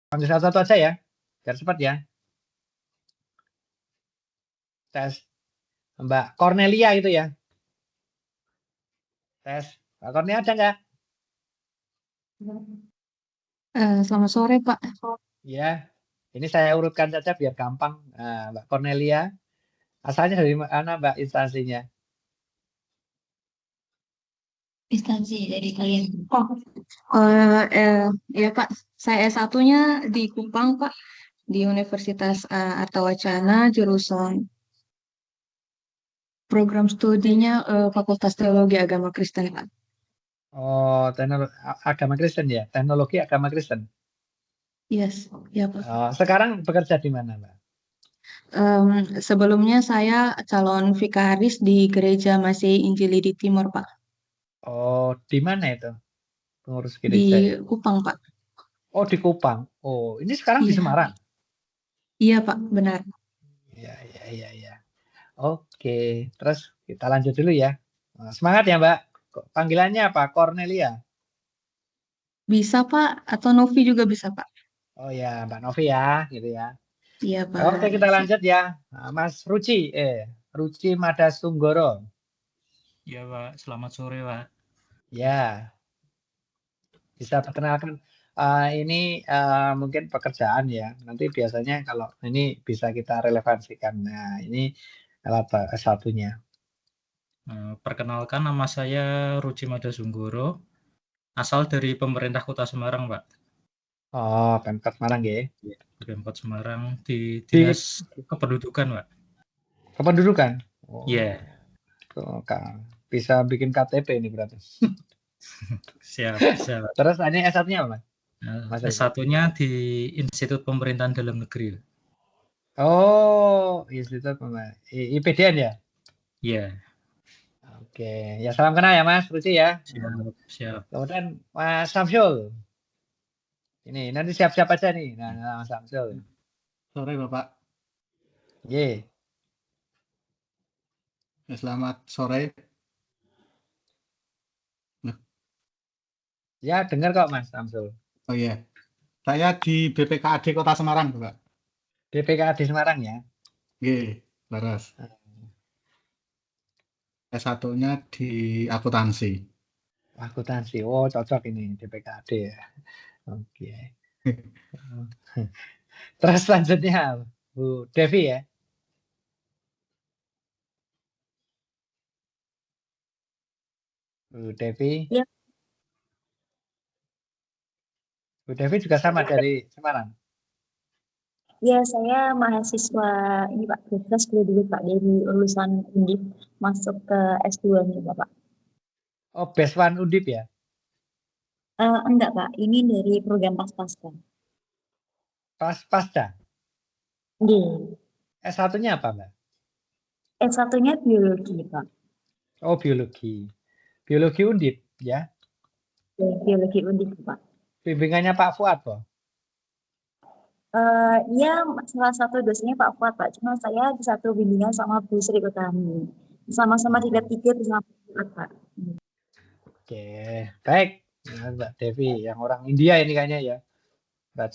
Panggil satu-satu aja ya, biar cepat ya. Tes. Mbak Cornelia itu ya. Tes. Mbak Cornelia ada nggak? Selamat sore, Pak. Ya. Ini saya urutkan saja biar gampang. Nah, Mbak Cornelia. Asalnya dari mana Mbak instansinya? Instansi dari kalian. Ya Pak, saya S1-nya di Kupang, Pak, di Universitas Artawacana, jurusan program studinya Fakultas Teologi Agama Kristen, Pak. Oh, agama Kristen ya? Teknologi agama Kristen. Yes, ya Pak. Sekarang bekerja di mana Mbak? Sebelumnya saya calon vikaris di Gereja Masih Injili di Timur, Pak. Oh, di mana itu? Pengurus Di gereja ya? Kupang, Pak. Oh, di Kupang. Oh, ini sekarang di Iya, Semarang. iya Pak, benar. Iya, iya, iya, iya. Oke, terus kita lanjut dulu ya. Semangat ya Mbak. Panggilannya apa? Cornelia. Bisa Pak, atau Novi juga bisa Pak. Oh ya, Mbak Novi ya, gitu ya. Iya Oke, Pak. kita lanjut ya. Mas Ruci, Ruci Madasunggoro. Ya Pak, selamat sore Pak. Ya, bisa perkenalkan. Ini mungkin pekerjaan ya. Nanti biasanya kalau ini bisa kita relevansikan. Nah, ini alat S1-nya. Perkenalkan, nama saya Ruci Madasunggoro, asal dari pemerintah Kota Semarang Pak. Oh, Pemkot Semarang ya. Pemkot Semarang di Di Dinas Kependudukan Pak. kependudukan. Oh, Iya. Bisa bikin KTP ini berarti. Siap, bisa Pak. Terus ini S1-nya apa, Mas? S1-nya di Institut Pemerintahan Dalam Negeri. Oh, Institut IPDN ya? Iya. Oke, ya salam kenal ya Mas Ruci ya. Siap, siap. Kemudian Mas Samsul. Ini nanti siap-siap aja nih. Nah, Mas Samsul. Sore Bapak. Ye. Selamat sore. Ya, dengar kok Mas Samsul. Oh iya. Saya di BPKAD Kota Semarang, Bapak. BPKAD Semarang ya? Oke, laras. S1-nya di akuntansi. Akuntansi. Oh, cocok ini BPKAD ya. Oke. Terus selanjutnya Bu Devi ya. Bu Devi. Ya. Bu Devi juga sama dari Semarang. Ya, saya mahasiswa ini Pak, fresh graduate Pak, dari lulusan Undip masuk ke S2 nih Bapak. Oh, Best1 Undip ya? Enggak Pak, ini dari program Pasca. Pasca? Iya. S1-nya apa Mbak? S1-nya biologi Pak. Oh, biologi. Biologi Undip ya? Ya, biologi Undip Pak. Bimbingannya Pak Fuad Pak? Iya, salah satu dosennya Pak Fuad Pak, cuma saya di satu bimbingan sama Bu Sri Utami. Sama-sama di lab 3 bersama Pak Fuad Pak. Oke, baik. Nah, Mbak Devi, yang orang India ini kayaknya ya. Mbak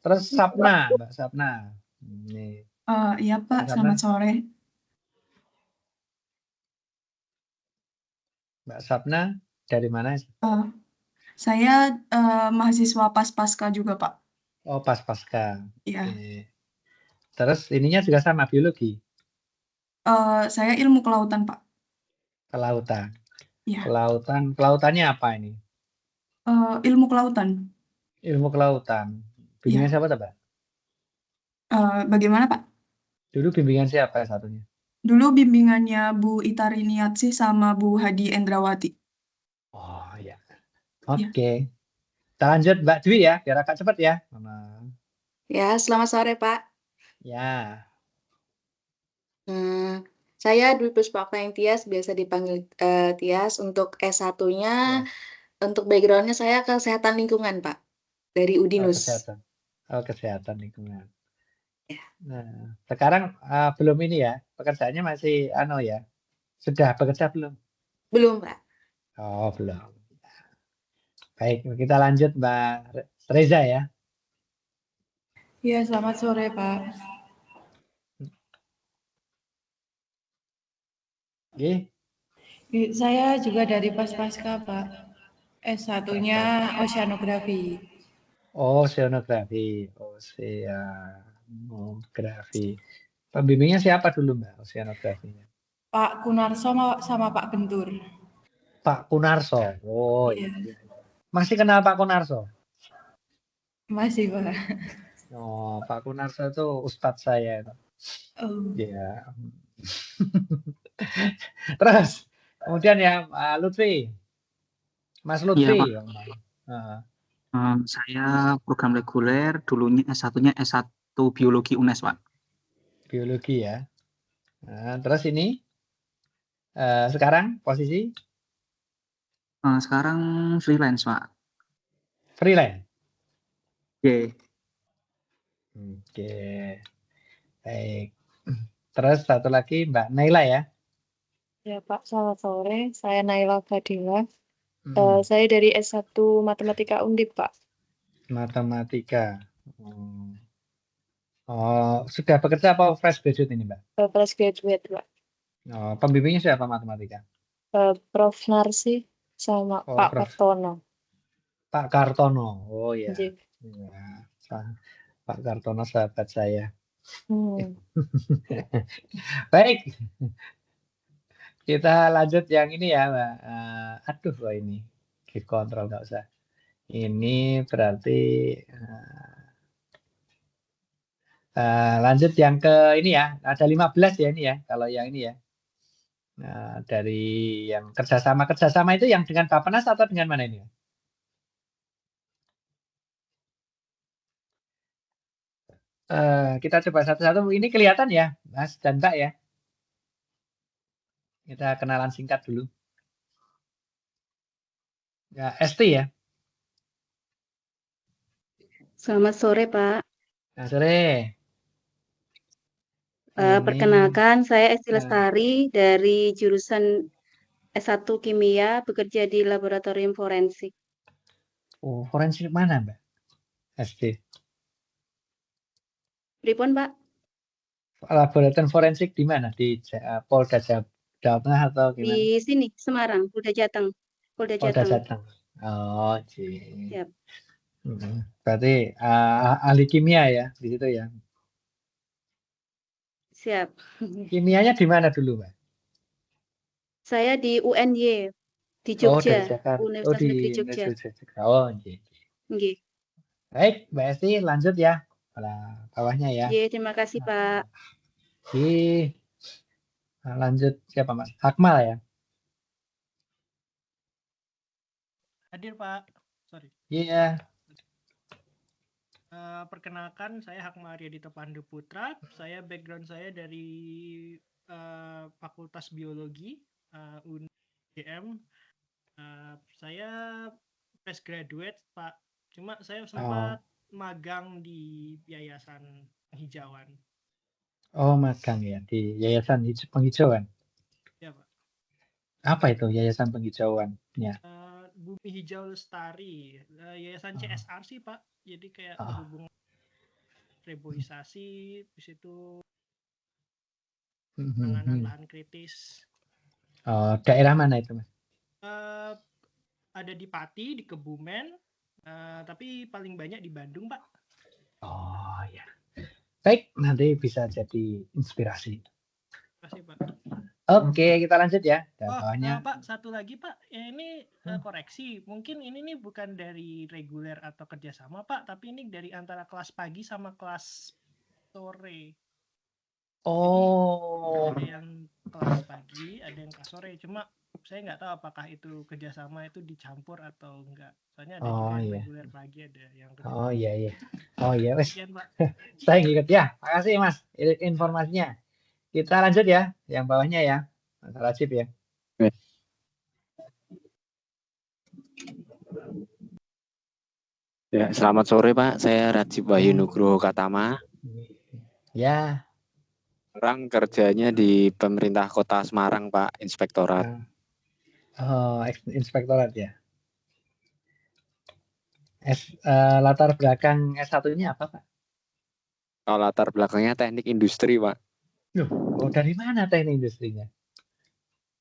Terus Sapna, Mbak Sapna. Ini. Iya Pak, selamat sore. Mbak Sapna, dari mana? Saya mahasiswa Pasca juga Pak. Oh, Pasca. Iya. Terus ininya juga sama, biologi? Saya ilmu kelautan Pak. Kelautan. Iya. Kelautannya apa ini? Ilmu kelautan. Ilmu kelautan. Bimbingan siapa Mbak? Bagaimana Pak? Dulu bimbingan siapa satunya? Dulu bimbingannya Bu Itari Niatsih sama Bu Hadi Endrawati. Oh ya. Oke. Kita lanjut Mbak Dwi ya, biar agak cepat ya. Ya, selamat sore Pak. Ya. Saya Dwi Puspakayang Tias, biasa dipanggil Tias. Untuk S1-nya, untuk background-nya saya kesehatan lingkungan Pak, dari Udinus. Kesehatan lingkungan. Ya. Nah, sekarang belum ini ya, pekerjaannya masih ya. Sudah bekerja belum? Belum Pak. Oh, belum. Baik, kita lanjut Mbak Reza ya. Ya, selamat sore, Pak. Oke. Saya juga dari Paspaska, Pak. S1-nya Oceanografi. Oceanografi. Oceanografi. Pembimbingnya siapa dulu Mbak oceanografinya? Pak Kunarso sama Pak Gentur. Pak Kunarso. Oh Iya. iya. Masih kenal Pak Kunarso? Masih, Pak. Oh, Pak Kunarso itu ustadz saya. Oh. Ya. Terus kemudian ya Lutfi. Mas Iya, Lutfi. Pak. Saya program reguler, dulunya S1-nya S1 Biologi UNES, Pak. Biologi ya. Nah, terus ini sekarang posisi? Sekarang freelance, Pak. Freelance. Oke. Oke. Baik. Terus satu lagi Mbak Naila ya. Ya Pak, selamat sore. Saya Naila Fadila. Hmm, Saya dari S1 Matematika Undip, Pak. Matematika. Sudah bekerja apa fresh graduate ini Mbak? Fresh graduate, Pak. Pembimbingnya siapa matematika? Prof. Narsi sama Oh, Pak Prof. Kartono. Pak Kartono. Oh ya. Nggih. Ya. Pak Kartono sahabat saya. Baik. Kita lanjut yang ini ya, Mbak. Aduh, kok ini keep control nggak usah. Ini berarti lanjut yang ke ini ya. Ada 15 ya ini ya. Kalau yang ini ya. Nah, dari yang kerjasama itu yang dengan Bappenas atau dengan mana ini? Kita coba satu-satu. Ini kelihatan ya, Mas dan Mbak ya. Kita kenalan singkat dulu. Ya, ST ya. Selamat sore, Pak. Nah, sore. Perkenalkan, saya Esti Lestari dari jurusan S1 Kimia, bekerja di Laboratorium Forensik. Oh, forensik mana, Mbak? SD. Pripun, Pak? Laboratorium forensik di mana? Di Polda Jawa Tengah atau gimana? Di sini, Semarang, Polda Jateng. Polda Jateng. Oh, sih. Siap. Berarti ahli kimia ya di situ ya. Siap. Kimianya di mana dulu, Mbak? Saya di UNY, di Jogja. Dari Jakarta. Universitas Di Negeri Jogja. Oh, nggih. Nggih. Baik, Mbak Esti lanjut ya. Bawahnya ya. Nggih, terima kasih, Pak. Lanjut siapa, Mas? Akmal ya. Hadir, Pak. Sorry. Iya. Perkenalkan, saya Hakma Aryadito Pandu Putra. Background saya dari Fakultas Biologi UGM. Saya fresh graduate, Pak. Cuma saya sempat magang di Yayasan Penghijauan. Oh, magang ya di Yayasan Penghijauan. Ya, Pak. Apa itu Yayasan Penghijauannya? Bumi Hijau Lestari, Yayasan CSR sih, Pak. Jadi kayak berhubungan reboisasi, di situ penanganan lahan kritis. Daerah mana itu, Mas? Ada di Pati, di Kebumen, tapi paling banyak di Bandung, Pak. Oh ya. Baik, nanti bisa jadi inspirasi. Terima kasih, Pak. Oke, kita lanjut ya. Pak, satu lagi, Pak. Ini koreksi. Mungkin ini nih bukan dari reguler atau kerjasama, Pak, tapi ini dari antara kelas pagi sama kelas sore. Oh. Jadi, ada yang kelas pagi, ada yang kelas sore. Cuma saya nggak tahu apakah itu kerjasama itu dicampur atau enggak. Soalnya ada juga yang reguler pagi, ada yang Oh iya. Oh iya, wes. Sekian, Pak. Saya ngikut ya. Makasih, Mas, informasinya. Kita lanjut ya, yang bawahnya ya, Mas Rajib ya. Ya, selamat sore Pak. Saya Rajib Wahyu Nugroho Katama. Ya. Sekarang kerjanya di pemerintah Kota Semarang, Pak, Inspektorat. Oh, Inspektorat ya. Latar belakang S1-nya apa, Pak? Oh, latar belakangnya teknik industri, Pak. Loh, oh dari mana teknik industrinya?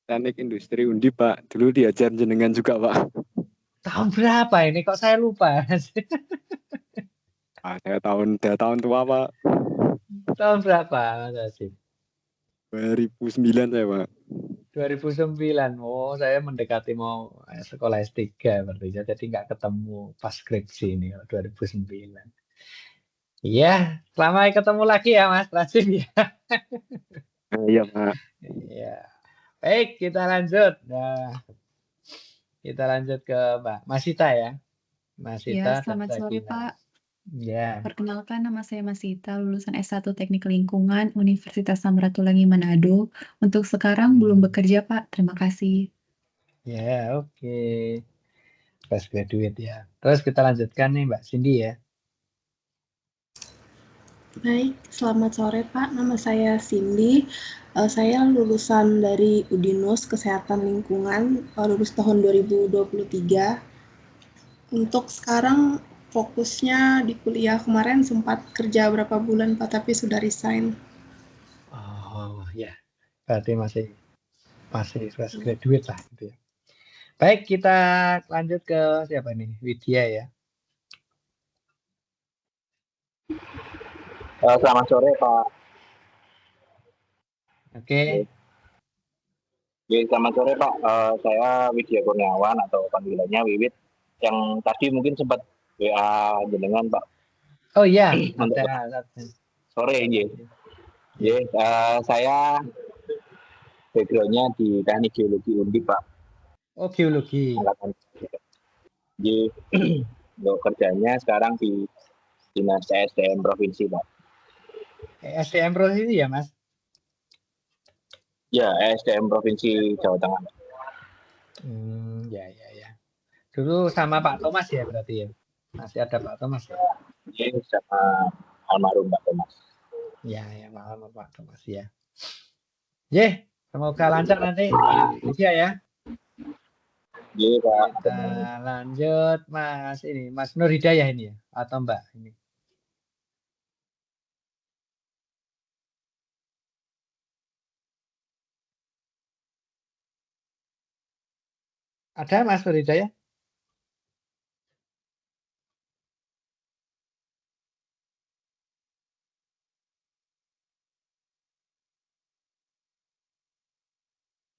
Teknik industri Undip, Pak. Dulu diajar jenengan juga, Pak. Tahun berapa ini? Kok saya lupa? Saya tahun tua, Pak. Tahun berapa, Mas Hasim? 2009 saya, Pak. 2009. Oh, saya mendekati mau sekolah S3 berarti. Jadi nggak ketemu pas skripsi ini 2009. Iya, selamat ketemu lagi ya Mas Rasim ya. Iya, Pak. Iya. Baik, kita lanjut. Nah, kita lanjut ke Mbak Masita ya. Masita Ya, selamat dan sore Sakina. Pak. Ya. Perkenalkan, nama saya Masita, lulusan S1 Teknik Lingkungan Universitas Samratulangi Manado. Untuk sekarang belum bekerja Pak, terima kasih. Ya, oke. Fresh graduate ya. Terus kita lanjutkan nih Mbak Cindy ya. Baik, selamat sore Pak. Nama saya Cindy. Saya lulusan dari Udinus Kesehatan Lingkungan, lulus tahun 2023. Untuk sekarang fokusnya di kuliah, kemarin sempat kerja berapa bulan Pak, tapi sudah resign. Oh ya, berarti masih fresh graduate lah gitu ya. Baik, kita lanjut ke siapa nih? Widya ya. Selamat sore Pak. Oke. Selamat sore Pak. Saya Widya Kurniawan atau panggilannya Wiwit. Yang tadi mungkin sempat WA jenengan Pak. Oh iya. Sore ini. Saya backgroundnya di teknik geologi Undip Pak. Oh geologi. Jadi untuk kerjanya sekarang di Dinas SDM Provinsi Pak. SDM Provinsi ya Mas? Ya, SDM Provinsi Jawa Tengah. Ya. Dulu sama Pak Thomas ya berarti ya? Masih ada Pak Thomas ya? Iya, sama almarhum Pak Thomas. Ya, almarhum Pak Thomas ya. Semoga lancar nanti Widya ya. Iya Pak. Kita lanjut Mas Nur Hidayah ini ya? Atau Mbak ini? Ada Mas Nur Hidayah?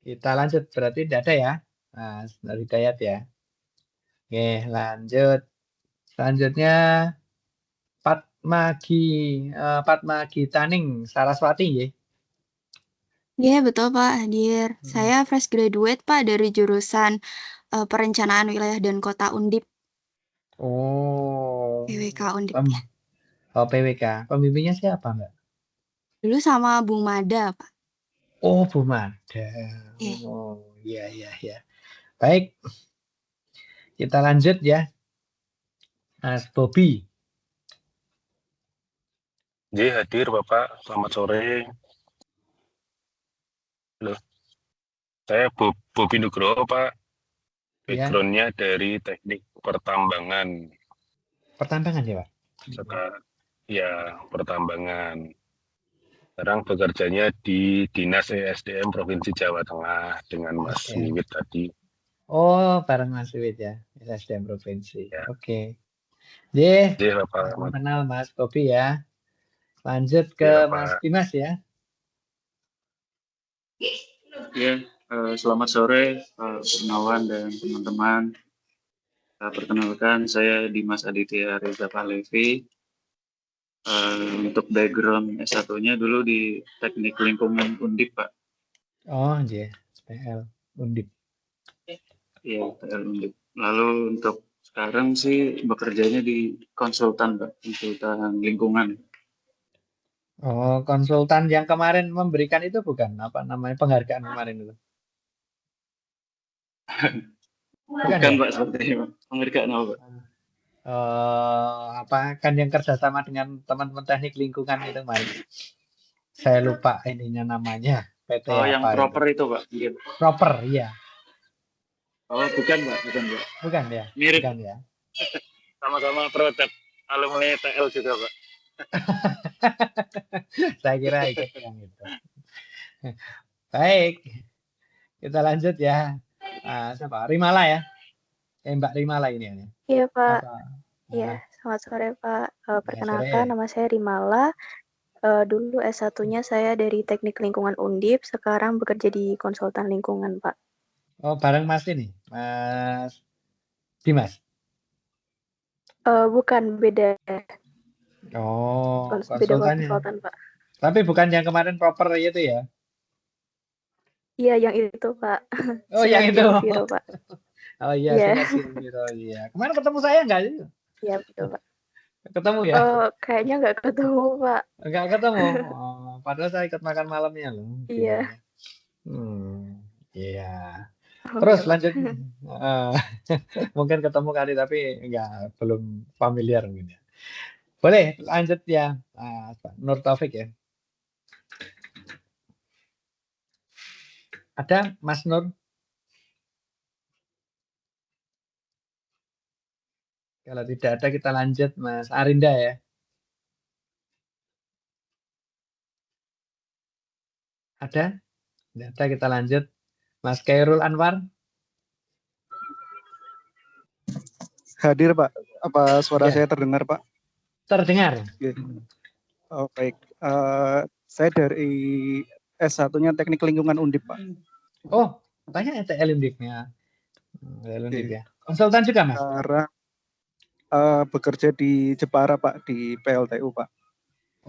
Kita lanjut, berarti tidak ada ya, Mas Nur Hidayat ya. Oke, lanjut. Selanjutnya Fatma Gitaning Saraswati ya. Iya, betul Pak, hadir. Saya fresh graduate Pak dari jurusan Perencanaan Wilayah dan Kota Undip. Oh. PWK Undip ya. Oh, PWK. Pembimbingnya siapa, Mbak? Dulu sama Bung Mada, Pak. Oh, Bu Mada. Oh, iya. Baik. Kita lanjut ya. Mas Bobi. Hadir Bapak, selamat sore. Halo. Saya Bobi Nugroho Pak. Backgroundnya dari teknik pertambangan. Pertambangan ya Pak? Sekarang, ya, pertambangan. Sekarang bekerjanya di Dinas ESDM Provinsi Jawa Tengah dengan Mas Wiwit tadi. Oh, bareng Mas Wiwit ya, ESDM Provinsi. Ya. Oke. Bapak. Kenal Mas Bobi ya. Lanjut ke Mas Dimas ya. Ya, selamat sore Pak Kurniawan dan teman-teman. Perkenalkan, saya Dimas Aditya Reza Pahlevi. Untuk background S1-nya dulu di Teknik Lingkungan Undip, Pak. Oh, iya, TL Undip. Iya, TL Undip. Lalu untuk sekarang sih bekerjanya di konsultan, Pak, konsultan lingkungan. Oh, konsultan yang kemarin memberikan itu bukan? Apa namanya penghargaan kemarin itu? Bukan ya? Pak, sepertinya Pak. Penghargaan apa, Pak? Kan yang kerjasama dengan teman-teman teknik lingkungan itu kemarin. Saya lupa ininya namanya. PT yang proper itu Pak. Iya. Proper, iya. Oh, bukan Pak. Bukan ya? Mirip. Bukan ya? sama-sama produk alumni TL juga, Pak. Saya kira ikut yang itu. Baik, kita lanjut ya. Siapa? Rimala ya? Mbak Rimala ini ya. Iya, Pak. Apa? Iya, selamat sore, Pak. sore. Perkenalkan, nama saya Rimala. Dulu S1-nya saya dari Teknik Lingkungan Undip, sekarang bekerja di konsultan lingkungan, Pak. Oh, bareng Mas ini, Mas Dimas. Bukan, beda Oh, beda konsultannya. konsultan, Pak. Tapi bukan yang kemarin proper itu ya? Iya, yang itu, Pak. Oh, yang itu. Zero, Pak. Oh iya, Iya. Zero, iya. Kemarin ketemu saya enggak sih? Iya, betul, Pak. Ketemu ya? Kayaknya nggak ketemu, Pak. Enggak ketemu. Oh, padahal saya ikut makan malamnya loh. Iya. Iya. Oh, Terus iya, Pak. lanjut. Mungkin ketemu kali tapi belum familiar mungkin ya. Boleh lanjut ya, Nur Taufik ya. Ada Mas Nur? Kalau tidak ada kita lanjut Mas Arinda ya. Ada? Tidak ada kita lanjut. Mas Khairul Anwar? Hadir, Pak. Apa suara Ya. saya terdengar, Pak? Terdengar. Oh, baik. Saya dari S1-nya Teknik Lingkungan Undip, Pak. Oh, banyak TL Undip-nya. Undip ya. Konsultan juga, Mas? Sekarang bekerja di Jepara, Pak, di PLTU, Pak.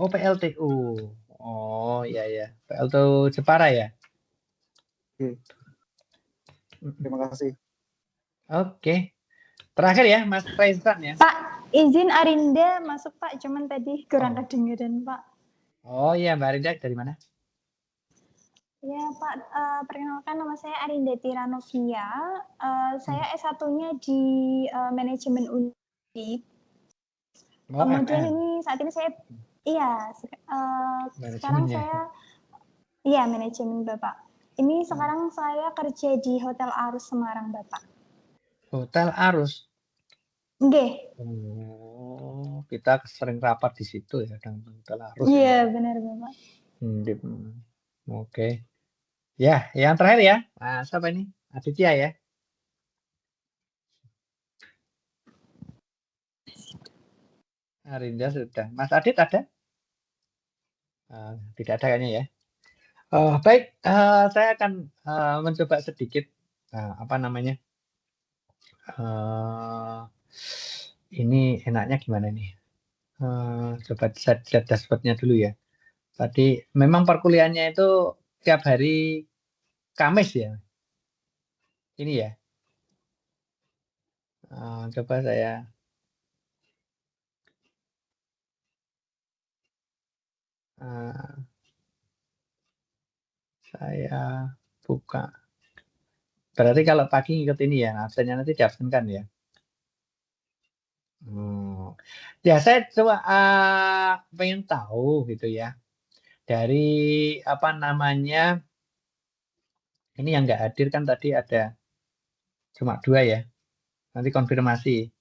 Oh, PLTU. Oh, iya ya. PLTU Jepara ya? Terima kasih. Oke. Terakhir ya, Mas Faizan ya. Pak, izin Arinda masuk, Pak. Cuman tadi kurang kedengeran, Pak. Oh iya, Mbak Arinda dari mana? Ya, Pak. Perkenalkan, nama saya Arinda Tiranovia. Saya S1-nya di manajemen Undip. Kemudian ini saat ini saya, sekarang ya? saya, manajemen Bapak. Ini sekarang saya kerja di Hotel Arus Semarang, Bapak. Hotel Arus? Nggih. Oh, kita sering rapat di situ ya, dengan Hotel Arus. Iya, benar, Bapak. Oke. Ya, yang terakhir ya. Siapa ini? Aditya ya. Arinda sudah. Mas Adit ada? Tidak ada kayaknya ya. Baik, saya akan mencoba sedikit ini enaknya gimana nih? Coba saya lihat dashboardnya dulu ya. Tadi memang perkuliahannya itu tiap hari Kamis ya. Ini ya. Coba saya buka. Berarti kalau pagi ngikut ini ya, absennya nanti diabsenkan ya. Ya saya coba pengen tahu gitu ya. Dari ini yang nggak hadir kan tadi ada cuma 2 ya. Nanti konfirmasi.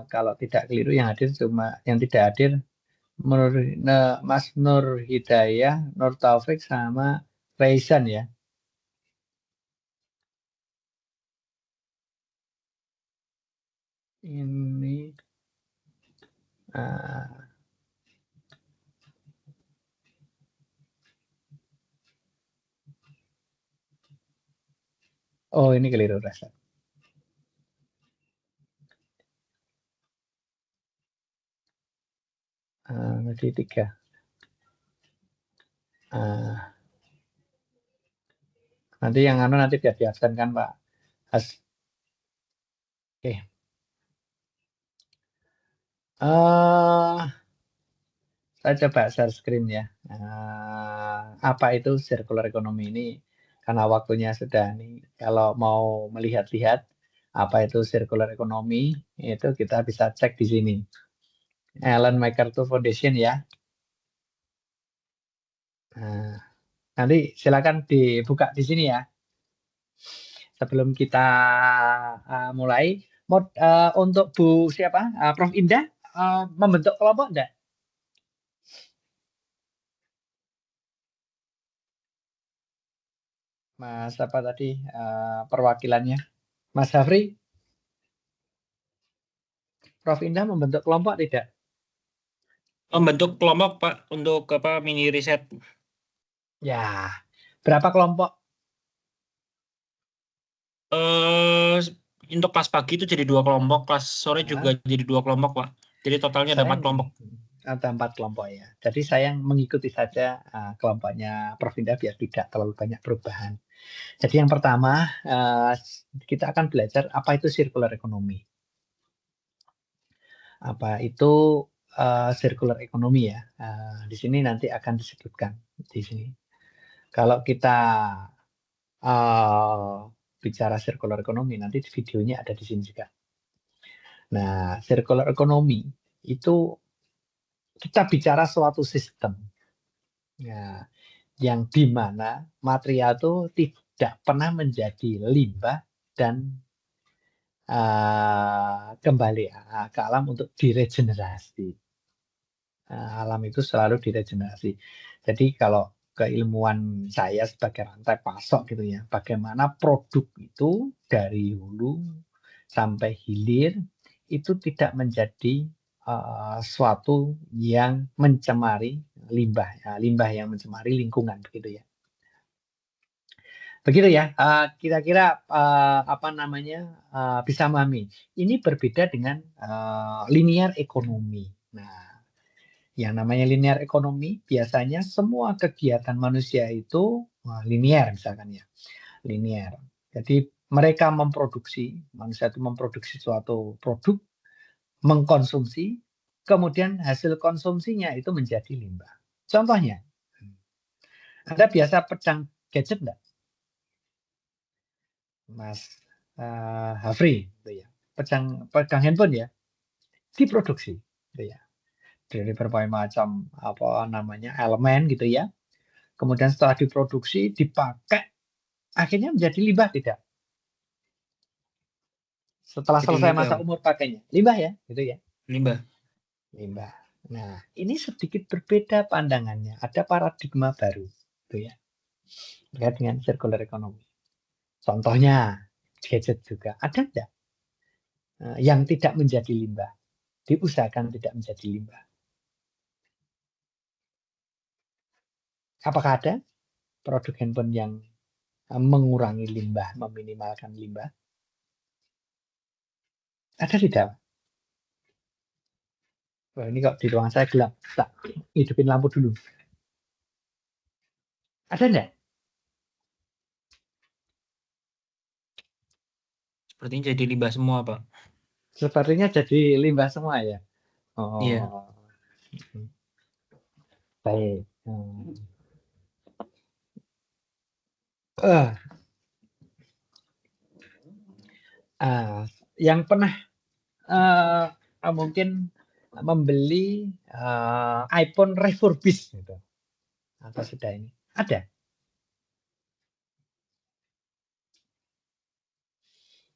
Kalau tidak keliru yang hadir cuma yang tidak hadir Mas Nur Hidayah, Nur Taufik sama Raisan ya. Ini oh ini keliru rasa. Jadi 3. Nanti yang nanti biar diabsenkan Pak Has. Oke. Saya coba share screen ya. Apa itu circular economy ini? Karena waktunya sudah nih. Kalau mau melihat-lihat apa itu circular economy, itu kita bisa cek di sini. Ellen MacArthur Foundation ya. Nanti silakan dibuka di sini ya. Sebelum kita mulai, Untuk Bu siapa? Prof Indah membentuk kelompok enggak? Mas apa tadi perwakilannya? Mas Hafri? Prof Indah membentuk kelompok tidak? Membentuk kelompok Pak untuk apa mini riset. Ya, berapa kelompok? Untuk kelas pagi itu jadi 2 kelompok, kelas sore juga jadi 2 kelompok Pak. Jadi totalnya ada 4 kelompok. Ada 4 kelompok ya. Jadi saya mengikuti saja kelompoknya Prof Indah biar tidak terlalu banyak perubahan. Jadi yang pertama kita akan belajar apa itu circular economy. Apa itu circular economy ya? Di sini nanti akan disebutkan di sini. Kalau kita bicara circular economy nanti videonya ada di sini juga. Nah, circular economy itu kita bicara suatu sistem ya, yang dimana material itu tidak pernah menjadi limbah dan kembali ke alam untuk diregenerasi. Alam itu selalu diregenerasi. Jadi kalau keilmuan saya sebagai rantai pasok gitu ya, bagaimana produk itu dari hulu sampai hilir itu tidak menjadi suatu yang mencemari limbah, limbah yang mencemari lingkungan begitu ya. Begitu ya, kira-kira apa namanya bisa memahami. Ini berbeda dengan linear ekonomi. Nah, yang namanya linear ekonomi biasanya semua kegiatan manusia itu linear misalkan ya, linear. Jadi mereka memproduksi, manusia itu memproduksi suatu produk, mengkonsumsi, kemudian hasil konsumsinya itu menjadi limbah. Contohnya, Anda biasa pegang gadget enggak? Mas Hafri, gitu ya. Pegang handphone ya, diproduksi, gitu ya. Dari berbagai macam apa namanya elemen gitu ya. Kemudian setelah diproduksi, dipakai, akhirnya menjadi limbah tidak? Setelah selesai masa umur pakainya, limbah ya, gitu ya. Limbah. Limbah. Nah, ini sedikit berbeda pandangannya. Ada paradigma baru, gitu ya. Terkait dengan circular economy. Contohnya gadget juga ada enggak yang tidak menjadi limbah? Diusahakan tidak menjadi limbah. Apakah ada produk handphone yang mengurangi limbah, meminimalkan limbah? Ada tidak? Wah, ini kok di ruangan saya gelap. Tak hidupin lampu dulu. Ada enggak? Sepertinya jadi limbah semua, Pak. Sepertinya jadi limbah semua ya? Oh. Iya. Baik. Yang pernah mungkin membeli iPhone refurbished gitu. Atau sudah ini? Ada?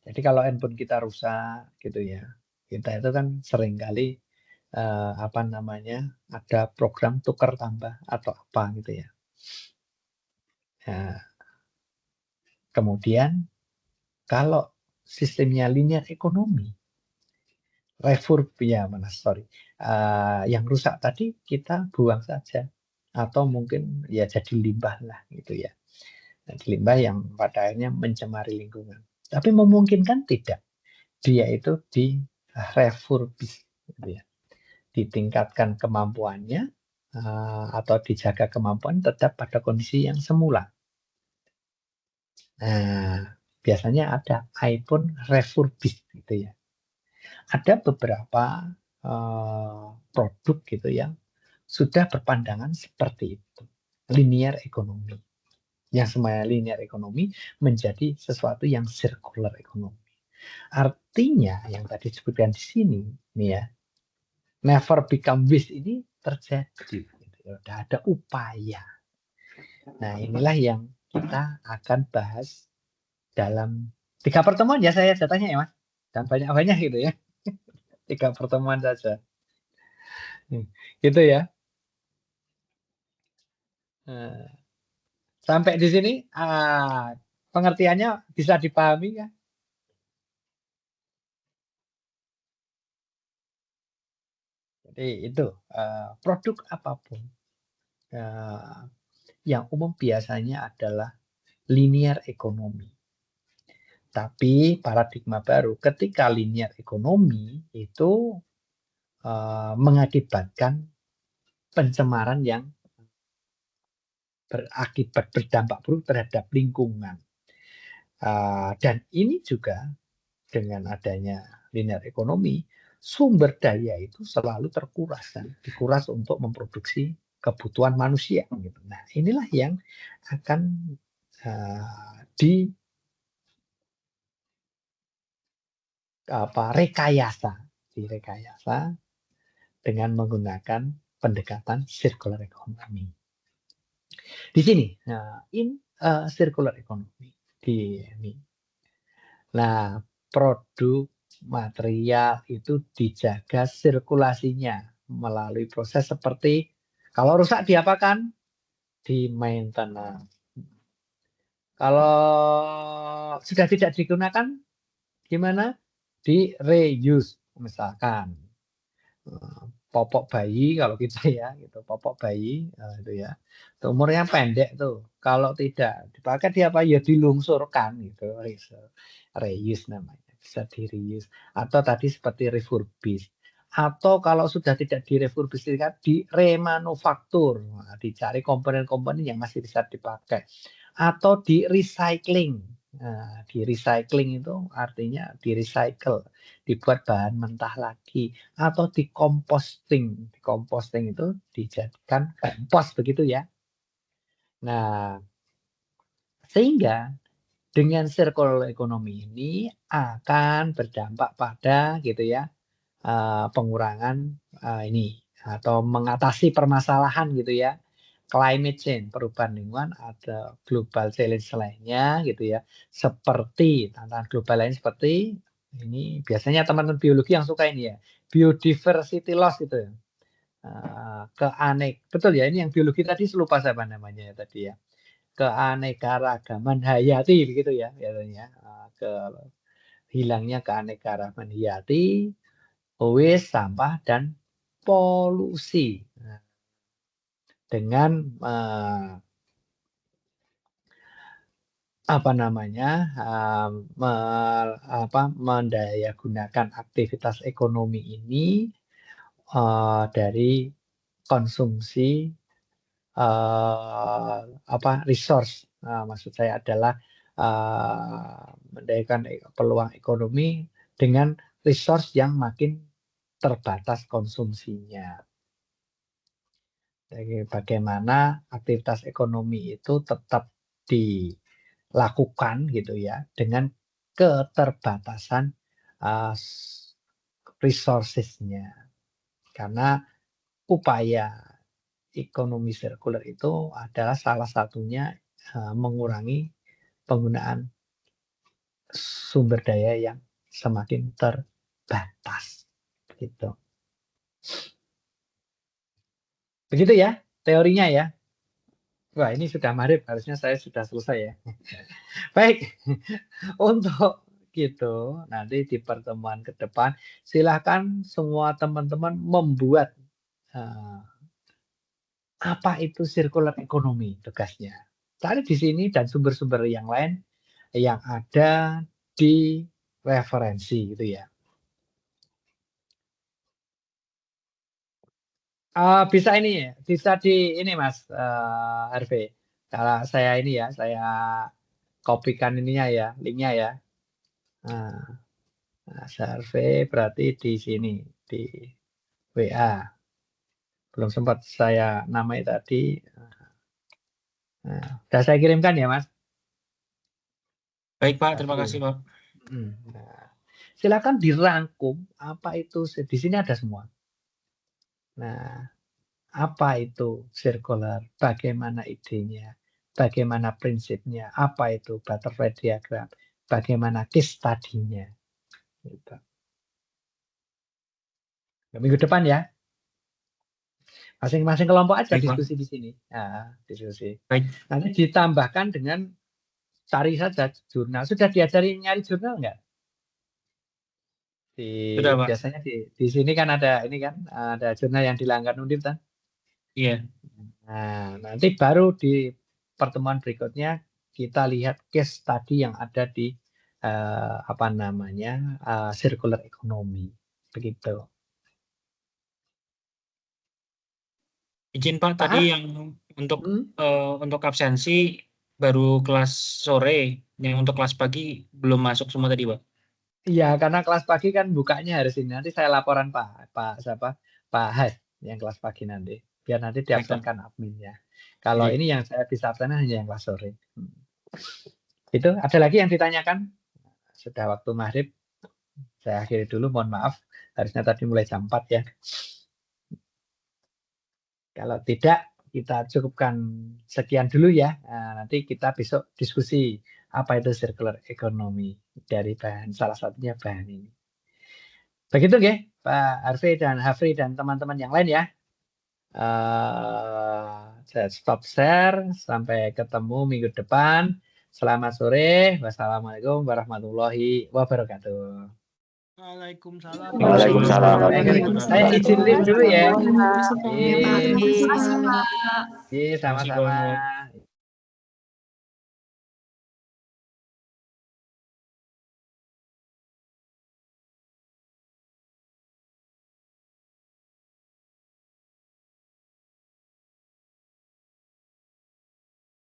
Jadi kalau handphone kita rusak gitu ya, kita itu kan sering kali apa namanya ada program tukar tambah atau apa gitu ya. Nah, kemudian kalau sistemnya linear ekonomi, refurb ya mana sorry, yang rusak tadi kita buang saja atau mungkin ya jadi limbah lah gitu ya. Jadi limbah yang pada akhirnya mencemari lingkungan. Tapi memungkinkan tidak dia itu di refurbish gitu ya. Ditingkatkan kemampuannya atau dijaga kemampuan tetap pada kondisi yang semula. Nah, biasanya ada iPhone refurbished gitu ya. Ada beberapa produk gitu yang sudah berpandangan seperti itu. Linear ekonomi. Yang semuanya linear ekonomi menjadi sesuatu yang circular ekonomi. Artinya yang tadi disebutkan di sini nih ya, never become waste ini terjadi. Sudah ada upaya. Nah, inilah yang kita akan bahas dalam 3 pertemuan ya saya tanya ya Mas. Dan banyak-banyak gitu ya. 3 pertemuan saja. Gitu ya. Sampai di sini pengertiannya bisa dipahami ya? Jadi itu produk apapun yang umum biasanya adalah linear ekonomi. Tapi paradigma baru ketika linear ekonomi itu mengakibatkan pencemaran yang berdampak buruk terhadap lingkungan. Dan ini juga dengan adanya linear ekonomi, sumber daya itu selalu terkuras kan, dikuras untuk memproduksi kebutuhan manusia. Gitu. Nah, inilah yang akan direkayasa dengan menggunakan pendekatan circular economy. Di sini, circular economy di ini. Nah, produk material itu dijaga sirkulasinya melalui proses seperti kalau rusak diapakan? Di maintenance. Kalau sudah tidak digunakan gimana? Di reuse misalkan. Popok bayi kalau kita ya gitu, popok bayi itu ya. Umurnya pendek tuh. Kalau tidak dipakai dia apa ya dilungsurkan gitu, reuse namanya. Bisa di reuse atau tadi seperti refurbish. Atau kalau sudah tidak direfurbish kan di remanufaktur, dicari komponen-komponen yang masih bisa dipakai atau di recycling. Nah, di recycling itu artinya di recycle, dibuat bahan mentah lagi atau di composting. Di composting itu dijadikan kompos begitu ya. Nah, sehingga dengan circular economy ini akan berdampak pada gitu ya pengurangan ini atau mengatasi permasalahan gitu ya. Climate change, perubahan lingkungan, ada global challenge lainnya gitu ya. Seperti tantangan global lain seperti ini biasanya teman-teman biologi yang suka ini ya. Biodiversity loss itu ya. Betul ya, ini yang biologi tadi lupa siapa namanya ya tadi ya. Keanekaragaman hayati begitu ya biasanya. Hilangnya keanekaragaman hayati, waste, sampah dan polusi. Dengan mendayagunakan aktivitas ekonomi ini dari konsumsi resource. Maksud saya adalah mendayakan peluang ekonomi dengan resource yang makin terbatas konsumsinya. Jadi bagaimana aktivitas ekonomi itu tetap dilakukan gitu ya dengan keterbatasan resources-nya. Karena upaya ekonomi sirkular itu adalah salah satunya mengurangi penggunaan sumber daya yang semakin terbatas gitu. Begitu ya teorinya ya. Wah, ini sudah maghrib, harusnya saya sudah selesai ya. Baik, untuk gitu nanti di pertemuan ke depan silahkan semua teman-teman membuat apa itu circular economy tugasnya. Cari di sini dan sumber-sumber yang lain yang ada di referensi gitu ya. Bisa ini, bisa di ini Mas RV. Kalau saya ini ya, saya kopikan ininya ya, linknya ya. Survei berarti di sini di WA. Belum sempat saya namai tadi. Sudah saya kirimkan ya Mas. Baik Pak, terima kasih Pak. Silakan dirangkum apa itu di sini ada semua. Nah, apa itu circular? Bagaimana idenya? Bagaimana prinsipnya? Apa itu butterfly diagram? Bagaimana case study-nya? Gitu. Minggu depan ya. Masing-masing kelompok aja Baik, Pak. diskusi di sini. Nah, diskusi. Baik. Nanti ditambahkan dengan cari saja jurnal. Sudah diajari nyari jurnal nggak? Sudah, Pak. Biasanya di sini kan ada ini kan ada jurnal yang dilanggar Undip kan? Iya. Nah, nanti baru di pertemuan berikutnya kita lihat case tadi yang ada di apa namanya circular economy begitu. Izin Pak, tadi yang untuk absensi baru kelas sore, yang untuk kelas pagi belum masuk semua tadi, Pak. Iya, karena kelas pagi kan bukanya hari ini. Nanti saya laporan Pak Has yang kelas pagi nanti. Biar nanti diabsenkan adminnya. Kalau ini yang saya bisa absen hanya yang kelas sore. Itu ada lagi yang ditanyakan? Sudah waktu maghrib. Saya akhiri dulu, mohon maaf. Harusnya tadi mulai jam 4 ya. Kalau tidak, kita cukupkan sekian dulu ya. Nah, nanti kita besok diskusi apa itu circular economy dari bahan, salah satunya bahan ini. Begitu ya, Pak Arfi dan Hafri dan teman-teman yang lain ya. Saya stop share. Sampai ketemu minggu depan. Selamat sore. Wassalamualaikum warahmatullahi wabarakatuh. Waalaikumsalam. Waalaikumsalam. Saya izin lift dulu ya. Terima kasih, Pak. Sama-sama.